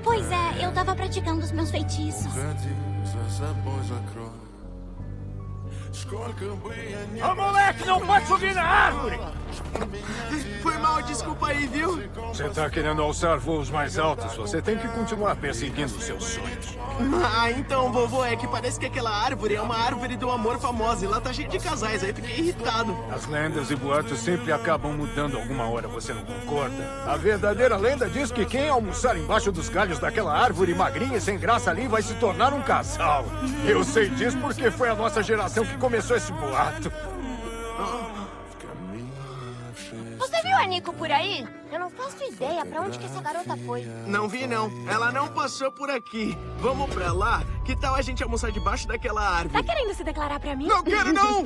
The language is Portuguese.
Pois é, eu tava praticando os meus feitiços. Ô, moleque, não pode subir na árvore! Foi mal, desculpa aí, viu? Você tá querendo alçar voos mais altos, você tem que continuar perseguindo os seus sonhos. Ah, então, vovô, é que parece que aquela árvore é uma árvore do amor famosa e lá tá cheio de casais, aí fiquei irritado. As lendas e boatos sempre acabam mudando alguma hora, você não concorda? A verdadeira lenda diz que quem almoçar embaixo dos galhos daquela árvore magrinha e sem graça ali vai se tornar um casal. Eu sei disso porque foi a nossa geração que começou esse boato. Você viu a Nico por aí? Eu não faço ideia pra onde que essa garota foi. Não vi, não. Ela não passou por aqui. Vamos pra lá? Que tal a gente almoçar debaixo daquela árvore? Tá querendo se declarar pra mim? Não quero, não!